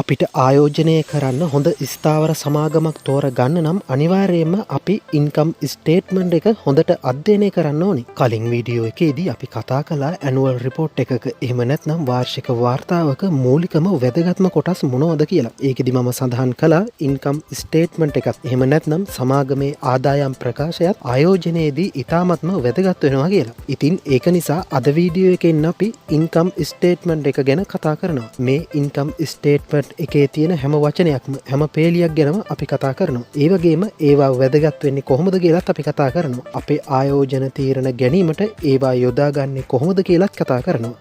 අපිට ආයෝජනය කරන්න හොඳ ස්ථාවර සමාගමක් තෝරගන්න නම් අනිවාර්යයෙන්ම අපි ඉන්කම් ස්ටේට්මන්ට් එක හොඳට අධ්‍යයනය කරන්න ඕනි. කලින් වීඩියෝ එකේදී අපි කතා කළා ඇනුවල් රිපෝට් එකක එහෙම නැත්නම් වාර්ෂික වාර්තාවක මූලිකම වැදගත්ම කොටස් මොනවද කියලා. ඒකෙදි මම සඳහන් කළා ඉන්කම් ස්ටේට්මන්ට් එකක් එහෙම නැත්නම් සමාගමේ ආදායම් ප්‍රකාශයත් ආයෝජනයේදී ඉතාමත්ම වැදගත් වෙනවා කියලා. ඉතින් ඒක නිසා අද වීඩියෝ එකෙන් අපි ඉන්කම් ස්ටේට්මන්ට් එක ගැන කතා කරනවා. මේ ඉන්කම් ස්ටේට්මන්ට් එකේ තියෙන හැම වචනයක්ම හැම පේලියක් ගැනම අපි කතා කරනවා. ඒ වගේම ඒවා වැදගත් වෙන්නේ කොහොමද කියලාත් අපි කතා කරනවා. අපේ ආයෝජන තීරණ ගැනීමට ඒවා යොදාගන්නේ කොහොමද කියලාත් කතා කරනවා.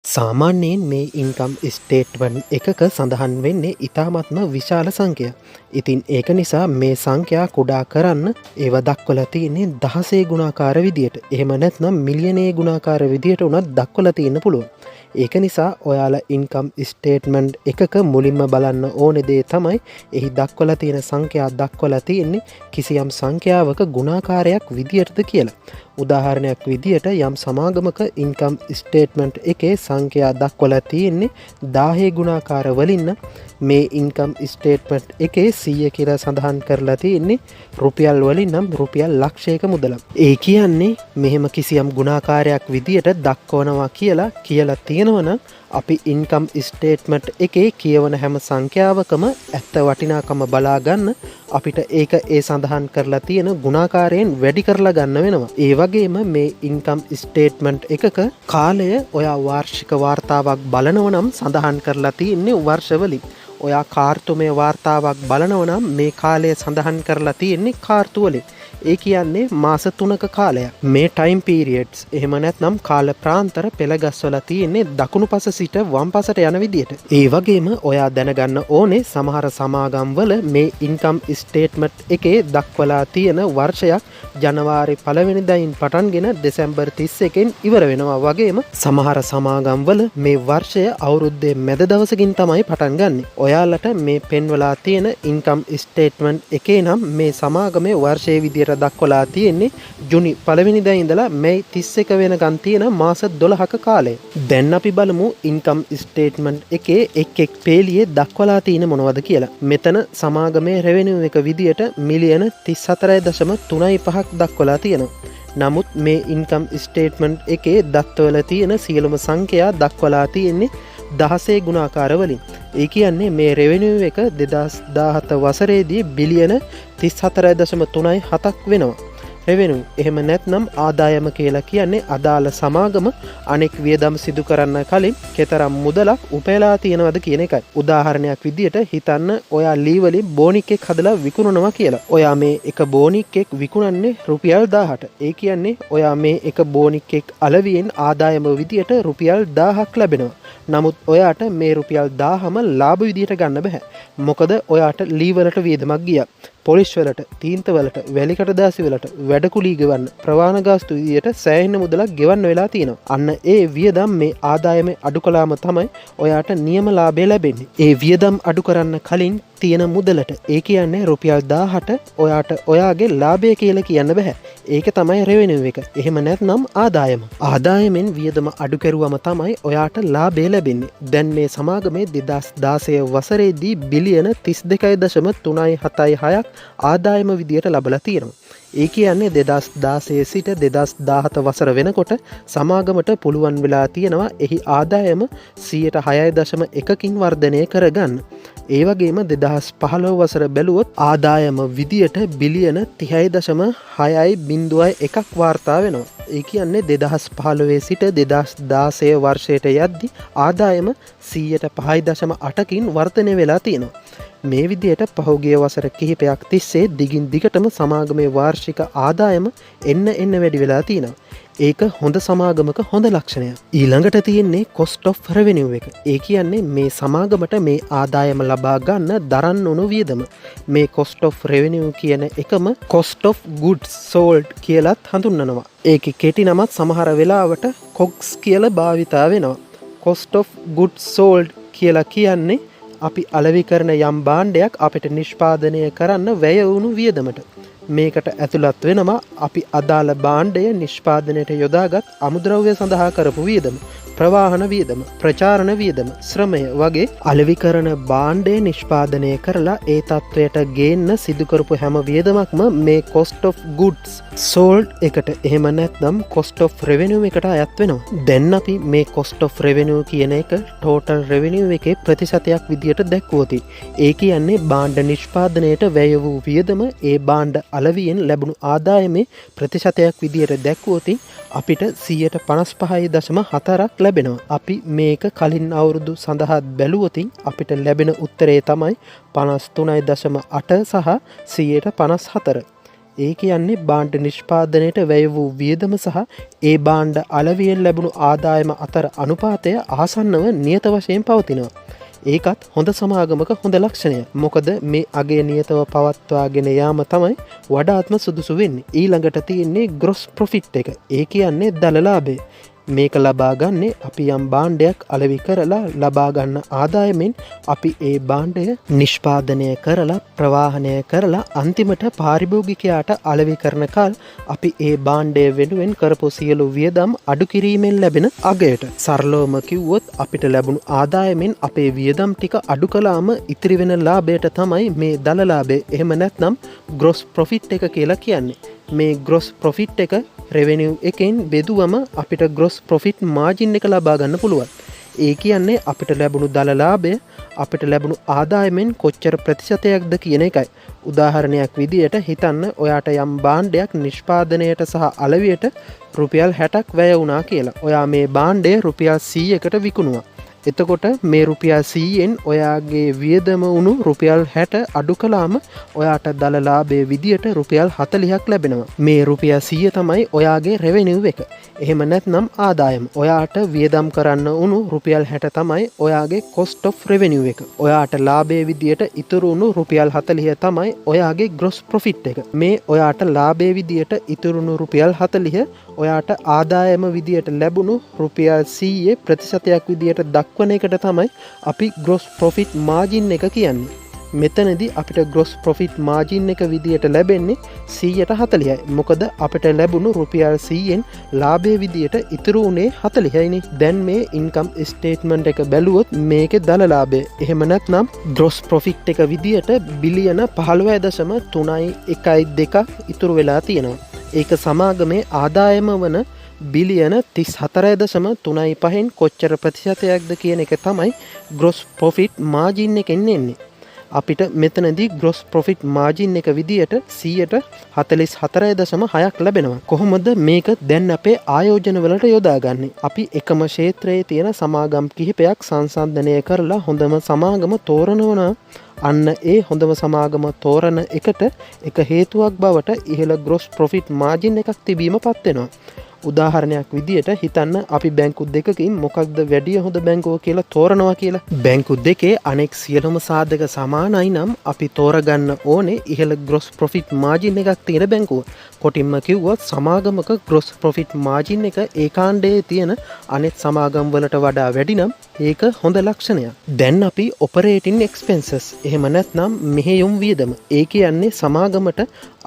සාමාන්‍යයෙන් මේ ඉන්කම් ස්ටේට්මන්ට් එකක සඳහන් වෙන්නේ ඉතාමත්ම විශාල සංඛ්‍යයක්. ඉතින් ඒක නිසා මේ සංඛ්‍යා කුඩා කරන්න ඒවා දක්වලා තියෙන්නේ දහසේ ගුණාකාර විදියට. එහෙම නැත්නම් මිලියනයේ ගුණාකාර විදියට උනත් දක්වලා තියෙන්න පුළුවන්. ඒක නිසා ඔයාලා ඉන්කම් ස්ටේට්මන්ට් එකක මුලින්ම බලන්න ඕනේ දේ තමයි එහි දක්වලා තියෙන සංඛ්‍යා දක්වලා තියෙන්නේ කිසියම් සංඛ්‍යාවක ගුණාකාරයක් විදියටද කියලා. උදාහරණයක් විදියට යම් සමාගමක ඉන්කම් ස්ටේට්මන්ට් එකේ සංඛ්‍යා දක්වලා තියෙන්නේ 10 ගුණාකාර වලින් මේ ඉන්කම් ස්ටේට්මන්ට් එකේ 100 කියලා සඳහන් කරලා තියෙන්නේ රුපියල් වලින් නම් රුපියල් ලක්ෂයක මුදලක්. ඒ කියන්නේ මෙහෙම කිසියම් ගුණාකාරයක් විදියට දක්වනවා කියලා තියෙනවනම් අපි ඉන්කම් ස්ටේට්මන්ට් එකේ කියවන හැම සංඛ්‍යාවකම ඇත්ත වටිනාකම බලා ගන්න අපිට ඒක ඒ සඳහන් කරලා තියෙන ගුණාකාරයෙන් වැඩි කරලා ගන්න වෙනවා. ඒ වගේම මේ ඉන්කම් ස්ටේට්මන්ට් එකක කාලය ඔයා වාර්ෂික වාර්තාවක් බලනව නම් සඳහන් කරලා තියෙන්නේ වර්ෂවලින්. ඔයා කාර්තුමය වාර්තාවක් බලනව නම් මේ කාලය සඳහන් කරලා තියෙන්නේ කාර්තුවලින්. ඒ කියන්නේ මාස 3ක කාලයක්. මේ ටයිම් පීරියඩ්ස් එහෙම නැත්නම් කාල ප්‍රාන්තර පෙළගස්වලා තියෙන්නේ දකුණු පස සිට වම් පසට යන විදියට. ඒ වගේම ඔයා දැනගන්න ඕනේ සමහර සමාගම් වල මේ ඉන්කම් ස්ටේට්මන්ට් එකේ දක්වලා තියෙන වර්ෂයක් ජනවාරි 1 වෙනිදායින් පටන්ගෙන දෙසැම්බර් 31න් ඉවර වෙනවා. වගේම සමහර සමාගම් වල මේ වර්ෂය අවුරුද්දේ මැද දවසකින් තමයි පටන් ගන්නෙ. ඔයාලට මේ පෙන්වලා තියෙන ඉන්කම් ස්ටේට්මන්ට් එකේ නම් මේ සමාගමේ වර්ෂයේ විදියට දක්වලා තියෙන්නේ ජුනි 1 වෙනිදා ඉඳලා මැයි 31 වෙනකන් තියෙන මාස 12ක කාලය. දැන් අපි බලමු ඉන්කම් ස්ටේට්මන්ට් එකේ එක් පේලියේ දක්වලා තියෙන මොනවද කියලා. මෙතන සමාගමේ රෙවෙනියු එක විදියට මිලියන 34.35ක් දක්වලා තියෙනවා. නමුත් මේ ඉන්කම් ස්ටේට්මන්ට් එකේ දත්වල තියෙන සියලුම සංඛ්‍යා දක්වලා තියෙන්නේ දහසේ ගුණාකාර වලින්. ඒ කියන්නේ මේ රෙවෙනියු එක 2017 වසරේදී බිලියන 34.37ක් වෙනවා. රෙවෙනියු එහෙම නැත්නම් ආදායම කියලා කියන්නේ අදාළ සමාගම අනෙක් වියදම් සිදු කරන්න කලින් කතරම් මුදලක් උපයලා තියෙනවද කියන එකයි. උදාහරණයක් විදියට හිතන්න ඔයා ලී වලින් බෝනික් එකක් හදලා විකුණනවා කියලා. ඔයා මේ එක බෝනික් එකක් විකුණන්නේ රුපියල් 1000ට. ඒ කියන්නේ ඔයා මේ එක බෝනික් එකක් අලවියෙන් ආදායම විදියට රුපියල් 1000ක් ලැබෙනවා. නමුත් ඔයාට මේ රුපියල් 1000ම ලාභ විදියට ගන්න බෑ. මොකද ඔයාට ලී වලට වියදමක් ගියා. පොලිෂ් වලට, තීන්ත වලට, වැලිකට දාසි වලට, වැඩකුලී ගෙවන්න, ප්‍රවාහන ගාස්තු විදියට සෑහෙන මුදලක් ගෙවන්න වෙලා තියෙනවා. අන්න ඒ වියදම් මේ ආදායමේ අඩු කළාම තමයි ඔයාට නියම ලාභය ලැබෙන්නේ. ඒ වියදම් අඩු කරන්න කලින් තියෙන මුදලට ඒ කියන්නේ රුපියල් 1000ට ඔයාට ඔයාගේ ලාභය කියලා කියන්න බෑ. ඒක තමයි රෙවෙනියු එක. එහෙම නැත්නම් ආදායම. ආදායමෙන් වියදම අඩු කරුවම තමයි ඔයාට ලාභය ලැබෙන්නේ. දැන් මේ සමාගමේ 2016 වසරේදී බිලියන 32.376ක් ආදායම විදියට ලබලා තියෙනවා. ඒ කියන්නේ 2016 සිට 2017 වසර වෙනකොට සමාගමට පුළුවන් වෙලා තියෙනවා එහි ආදායම 6.1%කින් වර්ධනය කරගන්න. ඒ වගේම 2015 වසර බැලුවොත් ආදායම විදියට බිලියන 30.601ක් වාර්තා වෙනවා. ඒ කියන්නේ 2015 සිට 2016 වර්ෂයට යද්දී ආදායම 105.8කින් වර්ධනය වෙලා තියෙනවා. මේ විදියට පහුගිය වසර කිහිපයක් තිස්සේ දිගින් දිගටම සමාගමේ වාර්ෂික ආදායම එන්න වැඩි වෙලා තියෙනවා. ඒක හොඳ සමාගමක හොඳ ලක්ෂණයක්. ඊළඟට තියෙන්නේ cost of revenue එක. ඒ කියන්නේ මේ සමාගමට මේ ආදායම ලබා ගන්න දරන්න උණු වියදම. මේ cost of revenue කියන එකම cost of goods sold කියලාත් හඳුන්වනවා. ඒකේ කෙටි නමත් සමහර වෙලාවට COGS කියලා භාවිතා වෙනවා. cost of goods sold කියලා කියන්නේ අපි අලෙවි කරන යම් භාණ්ඩයක් අපිට නිෂ්පාදනය කරන්න වැය වුණු වියදමට. මේකට ඇතුළත් වෙනවා අපි අදාළ භාණ්ඩය නිෂ්පාදනයට යොදාගත් අමුද්‍රව්‍ය සඳහා කරපු වියදම, ප්‍රවාහන වියදම, ප්‍රචාරණ වියදම, ශ්‍රමය වගේ අලෙවි කරන භාණ්ඩය නිෂ්පාදනය කරලා ඒ තත්ත්වයට ගේන්න සිදු කරපු හැම වියදමක්ම මේ cost of goods sold එකට එහෙම නැත්නම් cost of revenue එකට අයත් වෙනවා. දැන් අපි මේ cost of revenue කියන එක total revenue එකේ ප්‍රතිශතයක් විදියට දැක්වුවොත් ඒ කියන්නේ භාණ්ඩ නිෂ්පාදනයට වැය වූ වියදම ඒ භාණ්ඩ අලවියෙන් ලැබුණු ආදායමේ ප්‍රතිශතයක් විදියට දැක්වුවොත් අපිට 55.4ක් ලැබෙනවා. අපි මේක කලින් අවුරුදු සඳහා බැලුවොත් අපිට ලැබෙන උත්තරේ තමයි 53.8 සහ 54. ඒ කියන්නේ භාණ්ඩ නිෂ්පාදනයට වැය වූ වියදම සහ ඒ භාණ්ඩ අලවියෙන් ලැබුණු ආදායම අතර අනුපාතය ආසන්නව නියත වශයෙන් පවතිනවා. ඒකත් හොඳ සමාගමක හොඳ ලක්ෂණය. මොකද මේ අගේ නියතව පවත්වාගෙන යාම තමයි වඩාත්ම සුදුසු වෙන්නේ. ඊළඟට තියෙන්නේ gross profit එක. ඒ කියන්නේ දල ලාභය. මේක ලබා ගන්නේ අපි යම් භාණ්ඩයක් අලෙවි කරලා ලබා ගන්න ආදායමෙන් අපි ඒ භාණ්ඩය නිෂ්පාදනය කරලා ප්‍රවාහනය කරලා අන්තිමට පාරිභෝගිකයාට අලෙවි කරන කල් අපි ඒ භාණ්ඩය වෙනුවෙන් කරපු සියලු වියදම් අඩු කිරීමෙන් ලැබෙන අගයට. සරලවම කිව්වොත් අපිට ලැබුණු ආදායමෙන් අපේ වියදම් ටික අඩු කළාම ඉතිරි වෙන ලාභයට තමයි මේ දල ලාභය. එහෙම නැත්නම් gross profit එක කියලා කියන්නේ. මේ gross profit එක revenue එකෙන් බෙදුවම අපිට gross profit margin එක ලබා ගන්න පුළුවන්. ඒ කියන්නේ අපිට ලැබුණු දල ලාභය අපිට ලැබුණු ආදායමෙන් කොච්චර ප්‍රතිශතයක්ද කියන එකයි. උදාහරණයක් විදියට හිතන්න ඔයාට යම් භාණ්ඩයක් නිෂ්පාදනයට සහ අලවියට රුපියල් 60ක් වැය වුණා කියලා. ඔයා මේ භාණ්ඩය රුපියල් 100කට විකුණුවා. එතකොට මේ රුපියල් 100ෙන් ඔයාගේ වියදම වුණු රුපියල් 60 අඩු කළාම ඔයාට දල ලාභයේ විදියට රුපියල් 40ක් ලැබෙනවා. මේ රුපියල් 100 තමයි ඔයාගේ රෙවෙනිව් එක. එහෙම නැත්නම් ආදායම. ඔයාට වියදම් කරන්න වුණු රුපියල් 60 තමයි ඔයාගේ cost of revenue එක. ඔයාට ලාභයේ විදියට ඉතුරු වුණු රුපියල් 40 තමයි ඔයාගේ gross profit එක. මේ ඔයාට ලාභයේ විදියට ඉතුරු වුණු රුපියල් 40 ඔයාට ආදායම විදියට ලැබුණු රුපියල් 100 ප්‍රතිශතයක් විදියට දක්වන එකට තමයි අපි gross profit margin එක කියන්නේ. මෙතනදී අපිට gross profit margin එක විදියට ලැබෙන්නේ 140යි. මොකද අපිට ලැබුණු රුපියල් 100ෙන් ලාභයේ විදියට ඉතුරු වුණේ 40යිනේ. දැන් මේ income statement එක බැලුවොත් මේකේ දල ලාභය. එහෙම නැත්නම් gross profit එක විදියට බිලියන 15.312ක් ඉතුරු වෙලා තියෙනවා. ඒක සමාගමේ ආදායම වන බිලියන 34.35න් කොච්චර ප්‍රතිශතයක්ද කියන එක තමයි gross profit margin එකෙන් එන්නේ. අපිට මෙතනදී gross profit margin එක විදියට 44.6ක් ලැබෙනවා. කොහොමද මේක දැන් අපේ ආයෝජන වලට යොදාගන්නේ? අපි එකම ක්ෂේත්‍රයේ තියෙන සමාගම් කිහිපයක් සංසන්දනය කරලා හොඳම සමාගම තෝරනවා. අන්න ඒ හොඳම සමාගම තෝරන එකට එක හේතුවක් බවට ඉහළ gross profit margin එකක් තිබීම පත් වෙනවා. උදාහරණයක් විදියට හිතන්න අපි බැංකු දෙකකින් මොකක්ද වැඩිය හොඳ බැංකුව කියලා තෝරනවා කියලා. බැංකු දෙකේ අනෙක් සියලුම සාධක සමානයි නම් අපි තෝරගන්න ඕනේ ඉහළ gross profit margin එකක් තියෙන බැංකුව. කොටින්ම කිව්වොත් සමාගමක gross profit margin එක ඒ කාණ්ඩයේ තියෙන අනෙක් සමාගම් වලට වඩා වැඩි නම් ඒක හොඳ ලක්ෂණයක්. දැන් අපි operating expenses එහෙම නැත්නම් මෙහෙයුම් වියදම. ඒ කියන්නේ සමාගමට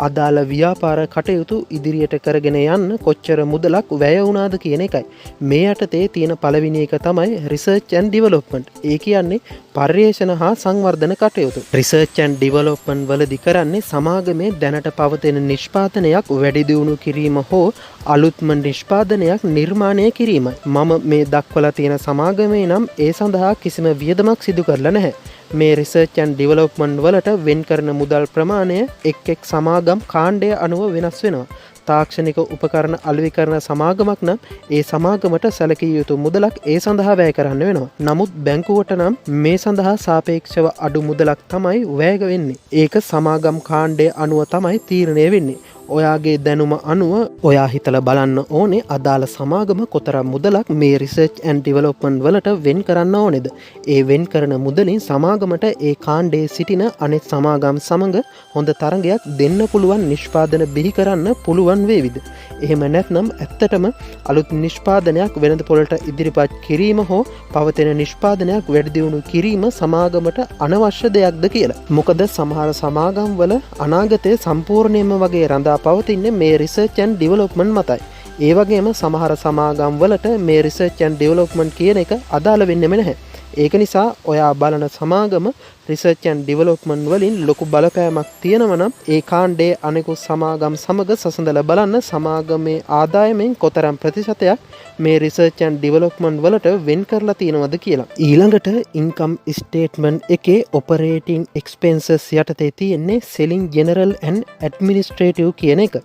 අදාළ ව්‍යාපාර කටයුතු ඉදිරියට කරගෙන යන්න කොච්චර මුදලක් වැය වුණාද කියන එකයි. මේ යටතේ තියෙන පළවෙනි එක තමයි research and development. ඒ කියන්නේ පර්යේෂණ හා සංවර්ධන කටයුතු. research and development වලදී කරන්නේ සමාගමේ දැනට පවතින නිෂ්පාදනයක් වැඩි දියුණු කිරීම හෝ අලුත්ම නිෂ්පාදනයක් නිර්මාණය කිරීමයි. මම මේ දක්වලා තියෙන සමාගමේ නම් ඒ සඳහා කිසිම වියදමක් සිදු කරලා නැහැ. මේ research and development වලට වෙන් කරන මුදල් ප්‍රමාණය එක් සමාගම් කාණ්ඩය අනුව වෙනස් වෙනවා. තාක්ෂණික උපකරණ අලෙවි කරන සමාගමක් නම් ඒ සමාගමට සැලකිය යුතු මුදලක් ඒ සඳහා වැය කරන්න වෙනවා. නමුත් බැංකුවට නම් මේ සඳහා සාපේක්ෂව අඩු මුදලක් තමයි වැය වෙන්නේ. ඒක සමාගම් කාණ්ඩය අනුව තමයි තීරණය වෙන්නේ. ඔයාගේ දැනුම අනුව ඔයා හිතල බලන්න ඕනේ අදාළ සමාගම කොතරම් මුදලක් මේ රිසර්ච් ඇන්ඩ් ඩිවලොප්මන්ට් වලට වෙන් කරන්න ඕනේද. ඒ වෙන් කරන මුදලින් සමාගමට ඒ කාණ්ඩේ සිටින අනෙත් සමාගම් සමඟ හොඳ තරගයක් දෙන්න පුළුවන් නිෂ්පාදන බිහි කරන්න පුළුවන් වේවිද. එහෙම නැත්නම් ඇත්තටම අලුත් නිෂ්පාදනයක් වෙළඳ පොළට ඉදිරිපත් කිරීම හෝ පවතින නිෂ්පාදනයක් වැඩිදියුණු කිරීම සමාගමට අනවශ්‍ය දෙයක්ද කියලා. මොකද සමහර සමාගම් වල අනාගතයේ සම්පූර්ණයෙන්ම වගේ රඳා පවතින්නේ මේ රිසර්ච් ඇන්ඩ් ඩිවලොප්මන්ට් මතයි. ඒ වගේම සමහර සමාගම් වලට මේ රිසර්ච් ඇන්ඩ් ඩිවලොප්මන්ට් කියන එක අදාළ වෙන්නෙම නැහැ. ඒක නිසා ඔයා බලන සමාගම රිසර්ච් ඇන්ඩ් ඩිවලොප්මන්ට් වලින් ලොකු බලපෑමක් තියෙනවා නම් ඒ කාණ්ඩයේ අනෙකුත් සමාගම් සමග සසඳලා බලන්න සමාගමේ ආදායමෙන් කොතරම් ප්‍රතිශතයක් මේ රිසර්ච් ඇන්ඩ් ඩිවලොප්මන්ට් වලට වෙන් කරලා තියෙනවද කියලා. ඊළඟට ඉන්කම් ස්ටේට්මන්ට් එකේ ඔපරේටිං එක්ස්පෙන්සස් යටතේ තියෙන්නේ සෙලිං ජෙනරල් ඇන්ඩ් ඇඩ්මිනිස්ට්‍රේටිව් කියන එක.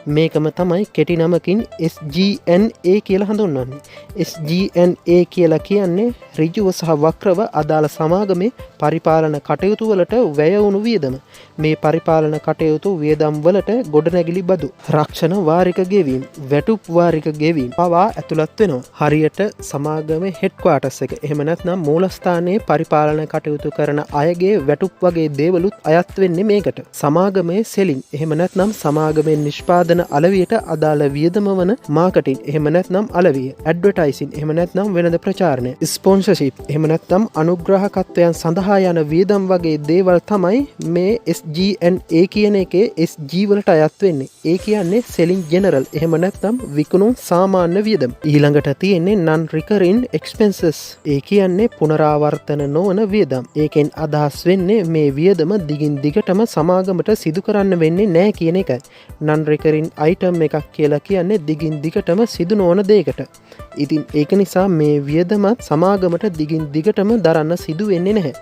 මේකම තමයි කෙටි නමකින් SG&A කියලා හඳුන්වන්නේ. SG&A කියලා කියන්නේ ඍජුව සහ වක්‍රව අදාළ සමාගමේ පරිපාලන කටයුතු වලට වැය වුණු වියදම. මේ පරිපාලන කටයුතු වියදම් වලට ගොඩනැගිලි බදු, රක්ෂණ වාරික ගෙවීම්, වැටුප් වාරික ගෙවීම් පවා ඇතුළත් වෙනවා. හරියට සමාගමේ හෙඩ්ක්වාටර්ස් එක එහෙම නැත්නම් මූලස්ථානයේ පරිපාලන කටයුතු කරන අයගේ වැටුප් වගේ දේවලුත් අයත් වෙන්නේ මේකට. සමාගමේ සෙලින් එහෙම නැත්නම් සමාගමේ නිෂ්පාදන අලවියට අදාළ වියදම වන මාකටින් එහෙම නැත්නම් අලවිය, ඇඩ්වර්ටයිසින් එහෙම නැත්නම් වෙළඳ ප්‍රචාරණය, ස්පොන්සර්ෂිප් එහෙම නැත්නම් අනුග්‍රාහකත්වයන් සඳහා යන වියදම් වගේ දේවල් තමයි මේ SG&A කියන එකේ SG වලට අයත් වෙන්නේ. ඒ කියන්නේ selling general එහෙම නැත්නම් විකුණුම් සාමාන්‍ය වියදම්. ඊළඟට තියෙන්නේ non recurring expenses. ඒ කියන්නේ පුනරාවර්තන නොවන වියදම්. ඒකෙන් අදහස් වෙන්නේ මේ වියදම දිගින් දිගටම සමාගමට සිදු කරන්න වෙන්නේ නැහැ කියන එකයි. non recurring අයිටම් එකක් කියලා කියන්නේ දිගින් දිගටම සිදු නොවන දෙයකට. ඉතින් ඒක නිසා මේ වියදමත් සමාගමට දිගින් දිගටම දරන්න සිදු වෙන්නේ නැහැ.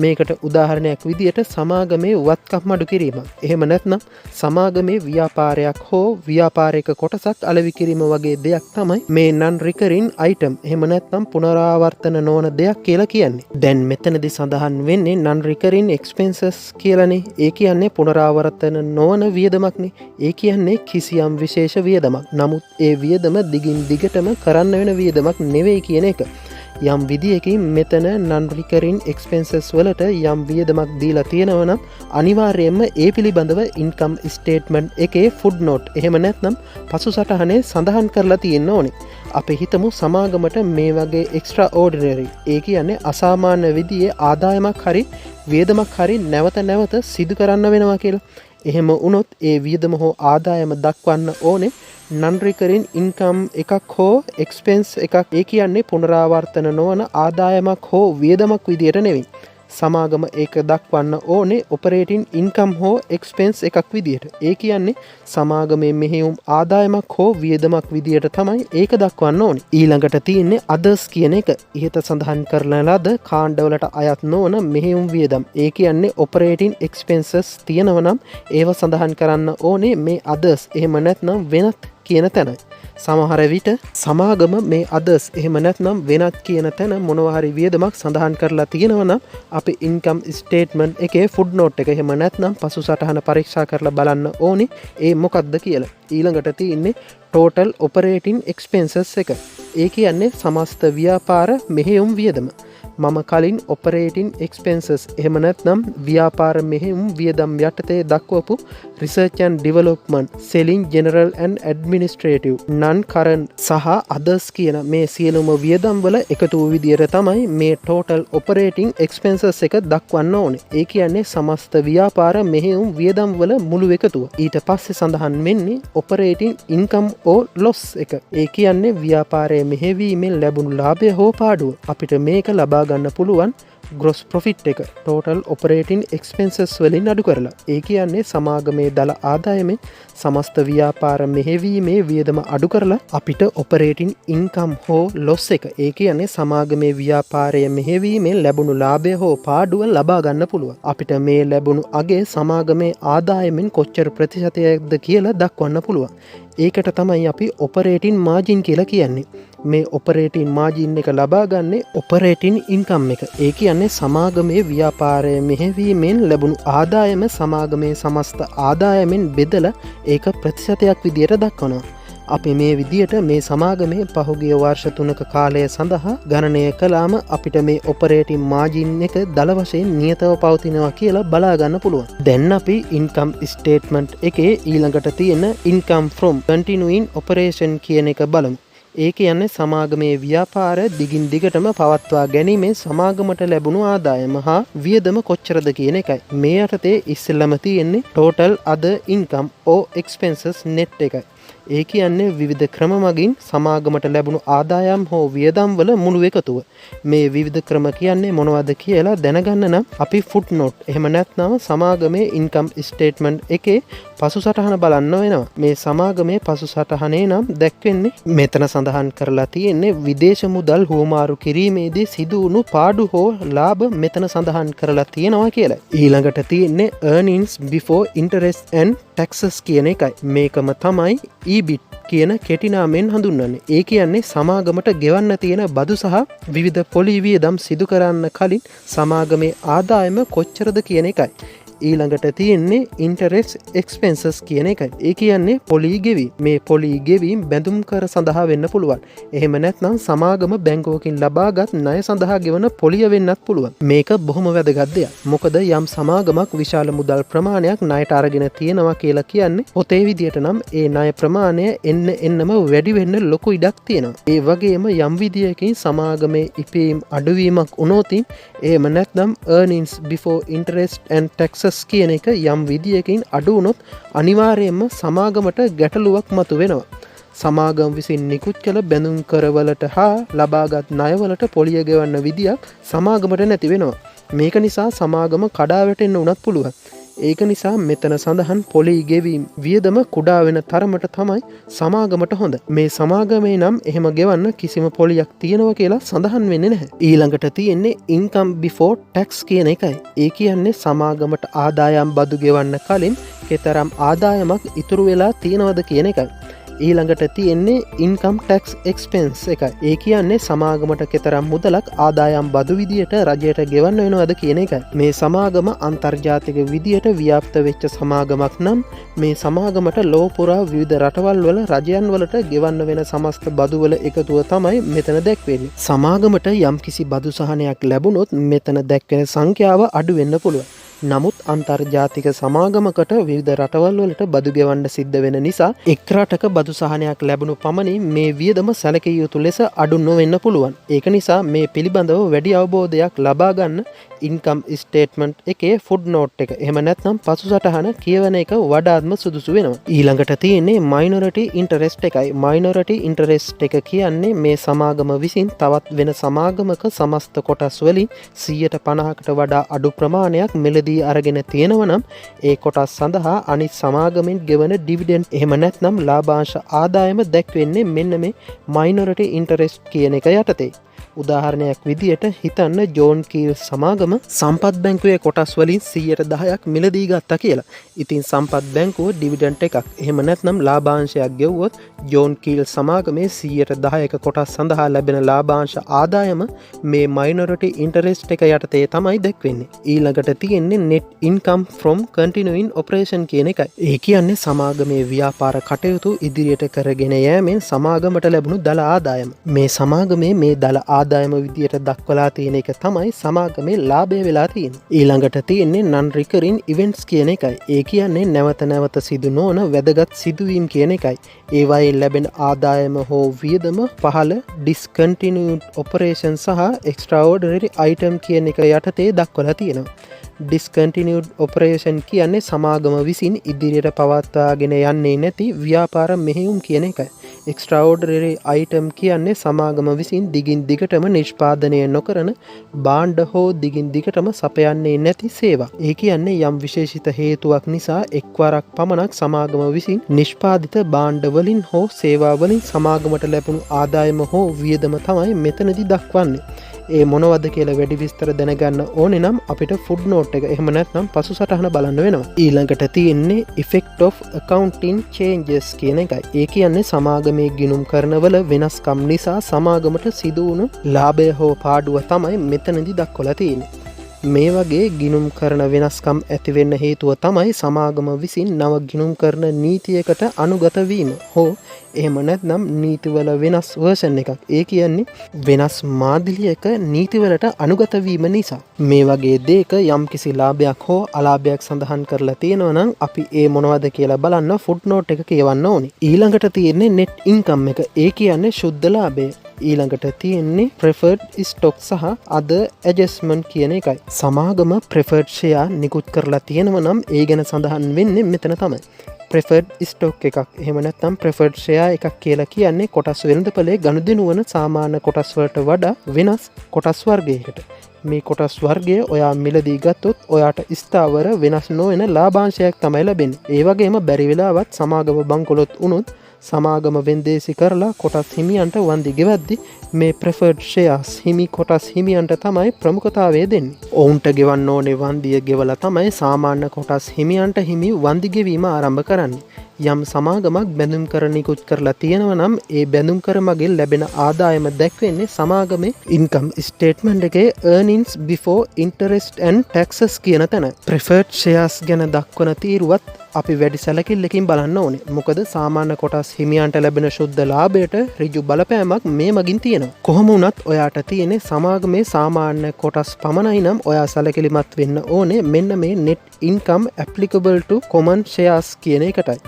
මේකට උදාහරණයක් විදියට සමාගමේ වත්කම් අඩු කිරීමක්. එහෙම නැත්නම් සමාගමේ ව්‍යාපාරයක් හෝ ව්‍යාපාරික කොටසක් අලෙවි කිරීම වගේ දෙයක් තමයි මේ non recurring item එහෙම නැත්නම් පුනරාවර්තන නොවන දෙයක් කියලා කියන්නේ. දැන් මෙතනදී සඳහන් වෙන්නේ non recurring expenses කියලානේ. ඒ කියන්නේ පුනරාවර්තන නොවන වියදමක්නේ. ඒ කියන්නේ කිසියම් විශේෂ වියදමක්. නමුත් ඒ වියදම දිගින් දිගටම කරන්න වෙන වියදමක් නෙවෙයි කියන එක. යම් විදියකින් මෙතන non recurring expenses වලට යම් වියදමක් දීලා තියෙනවා නම් අනිවාර්යයෙන්ම ඒ පිළිබඳව income statement එකේ footnote එහෙම නැත්නම් පසුසටහනේ සඳහන් කරලා තියෙන්න ඕනේ. අපි හිතමු සමාගමට මේ වගේ extraordinary ඒ කියන්නේ අසාමාන්‍ය විදියේ ආදායමක් හරි වියදමක් හරි නැවත නැවත සිදු කරන්න වෙනවා කියලා. එහෙම වුණොත් ඒ වියදම හෝ ආදායම දක්වන්න ඕනේ non recurring income එකක් හෝ expense එකක්. ඒ කියන්නේ පුනරාවර්තන නොවන ආදායමක් හෝ වියදමක් විදියට නෙවෙයි. සමාගම ඒක දක්වන්න ඕනේ operating income හෝ expense එකක් විදියට. ඒ කියන්නේ සමාගමේ මෙහෙයුම් ආදායමක් හෝ වියදමක් විදියට තමයි ඒක දක්වන්න ඕනේ. ඊළඟට තියෙන්නේ others කියන එක. ඉහත සඳහන් කරන ලද කාණ්ඩවලට අයත් නොවන මෙහෙයුම් වියදම්. ඒ කියන්නේ operating expenses තියෙනවා නම් ඒව සඳහන් කරන්න ඕනේ මේ others එහෙම නැත්නම් වෙනත් කියන තැන. සමහර විට සමාගම මේ others එහෙම නැත්නම් වෙනත් කියන තැන මොනවා හරි වියදමක් සඳහන් කරලා තියෙනවා නම් අපි income statement එකේ footnote එක එහෙම නැත්නම් පසුසටහන පරීක්ෂා කරලා බලන්න ඕනේ ඒ මොකක්ද කියලා. ඊළඟට තියෙන්නේ total operating expenses එක. ඒ කියන්නේ සමස්ත ව්‍යාපාර මෙහෙයුම් වියදම. මම කලින් operating expenses එහෙම නැත්නම් ව්‍යාපාර මෙහෙයුම් වියදම් යටතේ දක්වපු research and development, selling general and administrative, non current සහ others කියන මේ සියලුම වියදම් වල එකතු වූ විදියට තමයි මේ total operating expenses එක දක්වන්න ඕනේ. ඒ කියන්නේ සමස්ත ව්‍යාපාර මෙහෙයුම් වියදම් වල මුළු එකතුව. ඊට පස්සේ සඳහන් වෙන්නේ operating income or loss එක. ඒ කියන්නේ ව්‍යාපාරයේ මෙහෙවීමෙන් ලැබුණු ලාභය හෝ පාඩුව. අපිට මේක ලබා ගන්න පුළුවන් gross profit එක total operating expenses වලින් අඩු කරලා. ඒ කියන්නේ සමාගමේ දල ආදායමෙන් සමස්ත ව්‍යාපාර මෙහෙවීමේ වියදම අඩු කරලා අපිට operating income හෝ loss එක ඒ කියන්නේ සමාගමේ ව්‍යාපාරය මෙහෙවීමෙන් ලැබුණු ලාභය හෝ පාඩුව ලබා ගන්න පුළුවන්. අපිට මේ ලැබුණු අගේ සමාගමේ ආදායමෙන් කොච්චර ප්‍රතිශතයක්ද කියලා දක්වන්න පුළුවන්. ඒකට තමයි අපි ඔපරේටින් මාජින් කියලා කියන්නේ. මේ ඔපරේටින් මාජින් එක ලබා ගන්නේ ඔපරේටින් ඉන්කම් එක. ඒ කියන්නේ සමාගමේ ව්‍යාපාරය මෙහෙවීමෙන් ලැබුණු ආදායම සමාගමේ සමස්ත ආදායමෙන් බෙදලා ඒක ප්‍රතිශතයක් විදියට දක්වනවා. අපි මේ විදියට මේ සමාගමේ පහුගිය වර්ෂ 3ක කාලය සඳහා ගණනය කළාම අපිට මේ ඔපරේටින් මාජින් එක දල වශයෙන් නියතව පවතිනවා කියලා බලා ගන්න පුළුවන්. දැන් අපි ඉන්කම් ස්ටේට්මන්ට් එකේ ඊළඟට තියෙන ඉන්කම් from continuing operation කියන එක බලමු. ඒ කියන්නේ සමාගමේ ව්‍යාපාර දිගින් දිගටම පවත්වා ගැනීමේ සමාගමට ලැබුණු ආදායම හා වියදම කොච්චරද කියන එකයි. මේ යටතේ ඉස්සෙල්ලම තියෙන්නේ total other income or expenses net එකයි. ඒ කියන්නේ විවිධ ක්‍රම මගින් සමාගමට ලැබුණු ආදායම් හෝ වියදම් වල මුළු එකතුව. මේ විවිධ ක්‍රම කියන්නේ මොනවද කියලා දැනගන්න නම් අපි ෆුට්නෝට් එහෙම නැත්නම් සමාගමේ ඉන්කම් ස්ටේට්මන්ට් එකේ පසුසටහන බලන්න වෙනවා. මේ සමාගමේ පසුසටහනේ නම් දැක්වෙන්නේ මෙතන සඳහන් කරලා තියෙන්නේ විදේශ මුදල් හුවමාරු කිරීමේදී සිදු වුණු පාඩු හෝ ලාභ මෙතන සඳහන් කරලා තියෙනවා කියලා. ඊළඟට තියෙන්නේ earnings before interest and taxes කියන එකයි. මේකම තමයි EBIT කියන කෙටි නාමයෙන් හඳුන්වන්නේ. ඒ කියන්නේ සමාගමට ගෙවන්න තියෙන බදු සහ විවිධ පොලි වියදම් සිදු කරන්න කලින් සමාගමේ ආදායම කොච්චරද කියන එකයි. ඊළඟට තියෙන්නේ interest expenses කියන එකයි. ඒ කියන්නේ පොලි ගෙවීම. මේ පොලි ගෙවීම බැඳුම් කර සඳහා වෙන්න පුළුවන්. එහෙම නැත්නම් සමාගම බැංකුවකින් ලබාගත් ණය සඳහා ගෙවන පොලිය වෙන්නත් පුළුවන්. මේක බොහොම වැදගත් දෙයක්. මොකද යම් සමාගමක් විශාල මුදල් ප්‍රමාණයක් ණයට අරගෙන තියෙනවා කියලා කියන්නේ පොතේ විදියට නම් ඒ ණය ප්‍රමාණය එන්නම වැඩි වෙන්න ලොකු ඉඩක් තියෙනවා. ඒ වගේම යම් විදියකින් සමාගමේ ඉපීම් අඩුවීමක් වුණොත් එහෙම නැත්නම් earnings before interest and taxes කියන එක යම් විදියකින් අඩු වුණොත් අනිවාර්යයෙන්ම සමාගමට ගැටලුවක් මතුවෙනවා. සමාගම විසින් නිකුත් කළ බැඳුම් කරවලට හා ලබාගත් ණයවලට පොලිය ගෙවන්න විදියක් සමාගමට නැති වෙනවා. මේක නිසා සමාගම කඩා වැටෙන්න උනත් පුළුවන්. ඒක නිසා මෙතන සඳහන් පොලි ගෙවීම් වියදම කුඩා වෙන තරමට තමයි සමාගමට හොඳ. මේ සමාගමේ නම් එහෙම ගෙවන්න කිසිම පොලියක් තියෙනවා කියලා සඳහන් වෙන්නේ නැහැ. ඊළඟට තියෙන්නේ income before tax කියන එකයි. ඒ කියන්නේ සමාගමට ආදායම් බදු ගෙවන්න කලින් කතරම් ආදායමක් ඉතුරු වෙලා තියෙනවද කියන එකයි. ඊළඟට තියෙන්නේ income tax expense එකයි. ඒ කියන්නේ සමාගමට කතරම් මුදලක් ආදායම් බදු විදියට රජයට ගෙවන්න වෙනවද කියන එකයි. මේ සමාගම අන්තර්ජාතික විදියට ව්‍යාප්ත වෙච්ච සමාගමක් නම් මේ සමාගමට ලෝක පුරා විවිධ රටවල් වල රජයන් වලට ගෙවන්න වෙන සමස්ත බදු වල එකතුව තමයි මෙතන දැක්වෙන්නේ. සමාගමට යම්කිසි බදු සහනයක් ලැබුණොත් මෙතන දැක්වෙන සංඛ්‍යාව අඩු වෙන්න පුළුවන්. නමුත් අන්තර්ජාතික සමාගමකට විවිධ රටවල් වලට බදු ගෙවන්න සිද්ධ වෙන නිසා එක් රටක බදු සහනයක් ලැබුණු පමණින් මේ වියදම සැලකිය යුතු ලෙස අඩු නොවෙන්න පුළුවන්. ඒක නිසා මේ පිළිබඳව වැඩි අවබෝධයක් ලබා ගන්න ඉන්කම් ස්ටේට්මන්ට් එකේ ෆුට්නෝට් එක එහෙම නැත්නම් පසුසටහන කියවන එක වඩාත්ම සුදුසු වෙනවා. ඊළඟට තියෙන්නේ මයිනොරිටි ඉන්ටරෙස්ට් එකයි. මයිනොරිටි ඉන්ටරෙස්ට් එක කියන්නේ මේ සමාගම විසින් තවත් වෙන සමාගමක සමස්ත කොටස් වලින් 150කට වඩා අඩු ප්‍රමාණයක් මෙලදී අරගෙන තියෙනවා නම් ඒ කොටස් සඳහා අනිත් සමාගමෙන් ගෙවන ඩිවිඩන්ඩ් එහෙම නැත්නම් ලාභාංශ ආදායම දැක්වෙන්නේ මෙන්න මේ මයිනොරිටි ඉන්ටරෙස්ට් කියන එක යටතේ. උදාහරණයක් විදියට හිතන්න ජෝන් කීල් සමාගම සම්පත් බැංකුවේ කොටස් වලින් 110ක් මිලදී ගත්තා කියලා. ඉතින් සම්පත් බැංකුව ඩිවිඩන්ඩ් එකක් එහෙම නැත්නම් ලාභාංශයක් ගෙවුවොත් ජෝන් කීල් සමාගමේ 110ක කොටස් සඳහා ලැබෙන ලාභාංශ ආදායම මේ මයිනොරිටි ඉන්ටරෙස්ට් එක යටතේ තමයි දැක්වෙන්නේ. ඊළඟට තියෙන්නේ net income from continuing operation කියන එකයි. ඒ කියන්නේ සමාගමේ ව්‍යාපාර කටයුතු ඉදිරියට කරගෙන යෑමෙන් සමාගමට ලැබුණු දල ආදායම. මේ සමාගමේ මේ දල ආදායම විදියට දක්වලා තියෙන එක තමයි සමාගමේ ලාභය වෙලා තියෙන්නේ. ඊළඟට තියෙන්නේ non recurring events කියන එකයි. ඒ කියන්නේ නැවත නැවත සිදු නොවන වැදගත් සිදුවීම් කියන එකයි. ඒවයින් ලැබෙන ආදායම හෝ වියදම පහළ discontinued operation සහ extraordinary item කියන එක යටතේ දක්වලා තියෙනවා. discontinued operation කියන්නේ සමාගම විසින් ඉදිරියට පවත්වාගෙන යන්නේ නැති ව්‍යාපාර මෙහෙයුම් කියන එකයි. එක්ස්ට්‍රාෝඩනරි අයිටම් කියන්නේ සමාගම විසින් දිගින් දිගටම නිෂ්පාදනය නොකරන බාණ්ඩ හෝ දිගින් දිගටම සපයන්නේ නැති සේවා. ඒ කියන්නේ යම් විශේෂිත හේතුවක් නිසා එක්වරක් පමණක් සමාගම විසින් නිෂ්පාදිත බාණ්ඩවලින් හෝ සේවාවලින් සමාගමට ලැබුණු ආදායම හෝ වියදම තමයි මෙතනදි දක්වන්නේ. ඒ මොනවද කියලා වැඩි විස්තර දැනගන්න ඕනේ නම් අපිට ෆුඩ් නෝට් එක එහෙම නැත්නම් පසු සටහන බලන්න වෙනවා. ඊළඟට තියෙන්නේ effect of accounting changes කියන එකයි. ඒ කියන්නේ සමාගමේ ගිණුම් කරනවල වෙනස්කම් නිසා සමාගමට සිදු වුණු ලාභය හෝ පාඩුව තමයි මෙතනදි දක්වලා තියෙන්නේ. මේ වගේ ගිණුම් කරන වෙනස්කම් ඇතිවෙන්න හේතුව තමයි සමාගම විසින් නව ගිණුම් කරන නීතියකට අනුගත වීම හෝ එහෙම නැත්නම් නීතිවල වෙනස් වර්ෂන් එකක්. ඒ කියන්නේ වෙනස් මාදිලියක නීතිවලට අනුගත වීම නිසා. මේ වගේ දෙයක යම්කිසි ලාභයක් හෝ අලාභයක් සඳහන් කරලා තියෙනවා නම් අපි ඒ මොනවද කියලා බලන්න ෆුඩ් නෝට් එක කියවන්න ඕනේ. ඊළඟට තියෙන්නේ net income එක. ඒ කියන්නේ ශුද්ධ ලාභය. ඊළඟට තියෙන්නේ preferred stock සහ other adjustment කියන එකයි. සමාගම preferred share නිකුත් කරලා තියෙනවා නම් ඒ ගැන සඳහන් වෙන්නේ මෙතන තමයි. preferred stock එකක් එහෙම නැත්නම් preferred share එකක් කියලා කියන්නේ කොටස් වෙළඳපොලේ ගනුදෙනු වන සාමාන්‍ය කොටස් වලට වඩා වෙනස් කොටස් වර්ගයකට. මේ කොටස් වර්ගය ඔයා මිලදී ගත්තොත් ඔයාට ස්ථාවර වෙනස් නොවන ලාභාංශයක් තමයි ලැබෙන්නේ. ඒ වගේම බැරි වෙලාවත් සමාගම බංකොලොත් වුණොත් සමාගම වෙන්දේසි කරලා කොටස් හිමියන්ට වන්දි ගෙවද්දි මේ preferred shares හිමි කොටස් හිමියන්ට තමයි ප්‍රමුඛතාවය දෙන්නේ. ඔවුන්ට ගෙවන්න ඕනේ වන්දිය ගෙවලා තමයි සාමාන්‍ය කොටස් හිමියන්ට හිමි වන්දි ගෙවීම ආරම්භ කරන්නේ. යම් සමාගමක් බැඳුම් කර නිකුත් කරලා තියෙනවා නම් ඒ බැඳුම් කර මගින් ලැබෙන ආදායම දැක්වෙන්නේ සමාගමේ income statement එකේ earnings before interest and taxes කියන තැන. preferred shares ගැන දක්වන තීරුවත් අපි වැඩි සැලකිල්ලකින් බලන්න ඕනේ. මොකද සාමාන්‍ය කොටස් හිමියන්ට ලැබෙන ශුද්ධ ලාභයට ඍජු බලපෑමක් මේ මගින් තියෙනවා. කොහොම වුණත් ඔයාට තියෙන්නේ සමාගමේ සාමාන්‍ය කොටස් පමණයි නම් ඔයා සැලකිලිමත් වෙන්න ඕනේ මෙන්න මේ net income applicable to common shares කියන එකටයි.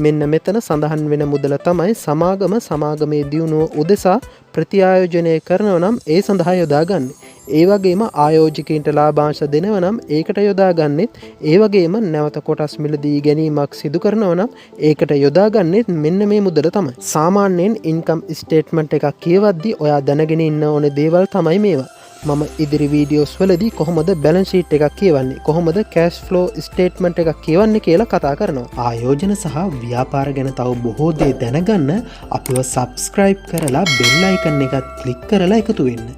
මෙන්න මෙතන සඳහන් වෙන මුදල තමයි සමාගමේ දියුණුව උදෙසා ප්‍රතිආයෝජනය කරනවා නම් ඒ සඳහා යොදාගන්නේ. ඒ වගේම ආයෝජකයින්ට ලාභාංශ දෙනවා නම් ඒකට යොදාගන්නෙත් ඒ වගේම නැවත කොටස් මිලදී ගැනීමක් සිදු කරනවා නම් ඒකට යොදාගන්නෙත් මෙන්න මේ මුදල තමයි. සාමාන්‍යයෙන් income statement එකක් කියවද්දී ඔයා දැනගෙන ඉන්න ඕනේ දේවල් තමයි මේවා. මම ඉදිරි වීඩියෝස් වලදී කොහොමද බැලන්ස් ෂීට් එකක් කියවන්නේ, කොහොමද කැෂ් ෆ්ලෝ ස්ටේට්මන්ට් එකක් කියවන්නේ කියලා කතා කරනවා. ආයෝජන සහ ව්‍යාපාර ගැන තව බොහෝ දේ දැනගන්න අපිව subscribe කරලා bell icon එකත් click කරලා එකතු වෙන්න.